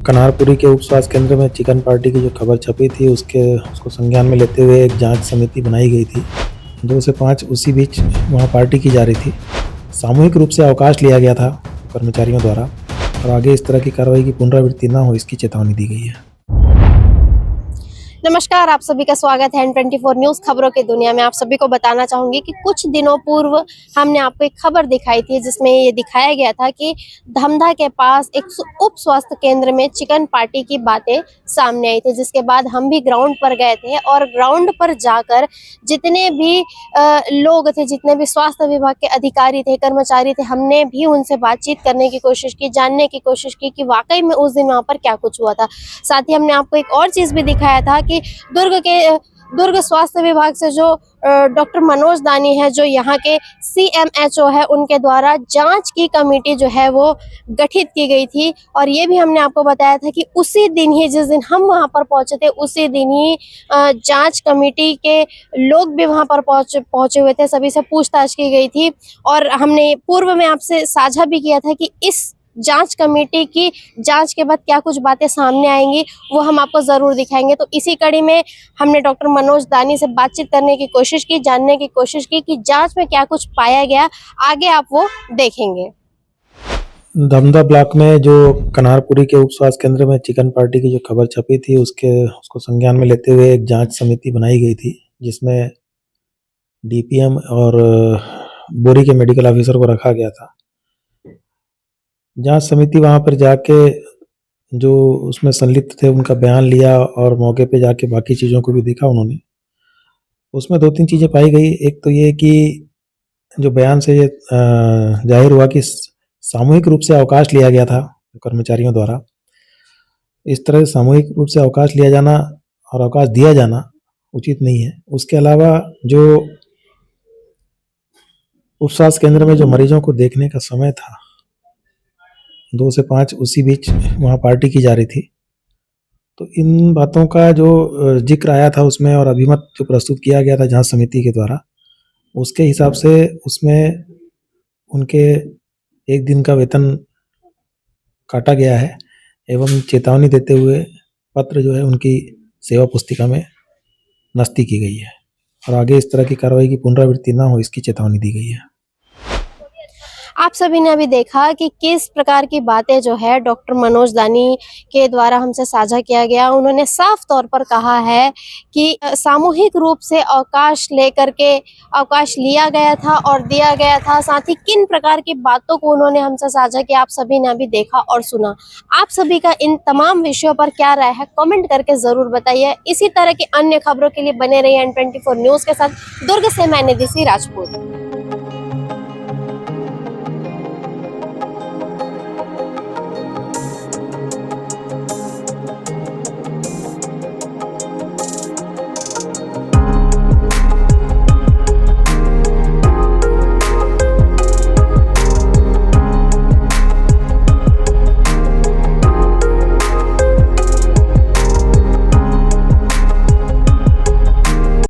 कनारपुरी के उप स्वास्थ्य केंद्र में चिकन पार्टी की जो खबर छपी थी उसको संज्ञान में लेते हुए एक जांच समिति बनाई गई थी। 2 से 5 उसी बीच वहां पार्टी की जा रही थी। सामूहिक रूप से अवकाश लिया गया था कर्मचारियों द्वारा और आगे इस तरह की कार्रवाई की पुनरावृत्ति न हो इसकी चेतावनी दी गई है। नमस्कार, आप सभी का स्वागत है N24 न्यूज खबरों की दुनिया में। आप सभी को बताना चाहूंगी कि कुछ दिनों पूर्व हमने आपको एक खबर दिखाई थी जिसमें ये दिखाया गया था कि धमधा के पास एक उप स्वास्थ्य केंद्र में चिकन पार्टी की बातें सामने आई थी, जिसके बाद हम भी ग्राउंड पर गए थे और ग्राउंड पर जाकर जितने भी लोग थे, जितने भी स्वास्थ्य विभाग के अधिकारी थे, कर्मचारी थे, हमने भी उनसे बातचीत करने की कोशिश की, जानने की कोशिश की कि वाकई में उस दिन वहाँ पर क्या कुछ हुआ था। साथ ही हमने आपको एक और चीज भी दिखाया था कि दुर्ग स्वास्थ्य विभाग से जो डॉक्टर मनोज दानी है, जो यहाँ के CMHO है, उनके द्वारा जांच की कमेटी जो है वो गठित की गई थी। और ये भी हमने आपको बताया था कि उसी दिन ही, जिस दिन हम वहां पर पहुंचे थे, उसी दिन ही जांच कमेटी के लोग भी वहां पर पहुंचे हुए थे, सभी से पूछताछ की गई थी। और हमने पूर्व में आपसे साझा भी किया था कि इस जांच कमेटी की जांच के बाद क्या कुछ बातें सामने आएंगी वो हम आपको जरूर दिखाएंगे। तो इसी कड़ी में हमने डॉक्टर मनोज दानी से बातचीत करने की कोशिश की, जानने की कोशिश की कि जांच में क्या कुछ पाया गया। आगे आप वो देखेंगे। धमधा ब्लॉक में जो कनारपुरी के उप स्वास्थ्य केंद्र में चिकन पार्टी की जो खबर छपी थी उसको संज्ञान में लेते हुए एक जांच समिति बनाई गई थी, जिसमें DPM और बोरी के मेडिकल ऑफिसर को रखा गया था। जांच समिति वहां पर जाके जो उसमें संलिप्त थे उनका बयान लिया और मौके पे जाके बाकी चीज़ों को भी देखा उन्होंने। उसमें 2-3 चीज़ें पाई गई। एक तो ये कि जो बयान से ये जाहिर हुआ कि सामूहिक रूप से अवकाश लिया गया था कर्मचारियों द्वारा। इस तरह से सामूहिक रूप से अवकाश लिया जाना और अवकाश दिया जाना उचित नहीं है। उसके अलावा जो उप स्वास्थ्य केंद्र में जो मरीजों को देखने का समय था, 2 से 5 उसी बीच वहाँ पार्टी की जा रही थी। तो इन बातों का जो जिक्र आया था उसमें और अभिमत जो प्रस्तुत किया गया था जांच समिति के द्वारा, उसके हिसाब से उसमें उनके 1 दिन का वेतन काटा गया है एवं चेतावनी देते हुए पत्र जो है उनकी सेवा पुस्तिका में नस्ती की गई है और आगे इस तरह की कार्रवाई की पुनरावृत्ति न हो इसकी चेतावनी दी गई है। आप सभी ने अभी देखा कि किस प्रकार की बातें जो है डॉक्टर मनोज दानी के द्वारा हमसे साझा किया गया। उन्होंने साफ तौर पर कहा है कि सामूहिक रूप से अवकाश लेकर के अवकाश लिया गया था और दिया गया था। साथ ही किन प्रकार की बातों को उन्होंने हमसे साझा किया, आप सभी ने अभी देखा और सुना। आप सभी का इन तमाम विषयों पर क्या राय है, कमेंट करके जरूर बताइए। इसी तरह की अन्य खबरों के लिए बने रहिए N24 न्यूज के साथ। दुर्ग से मैं निधि राजपूत।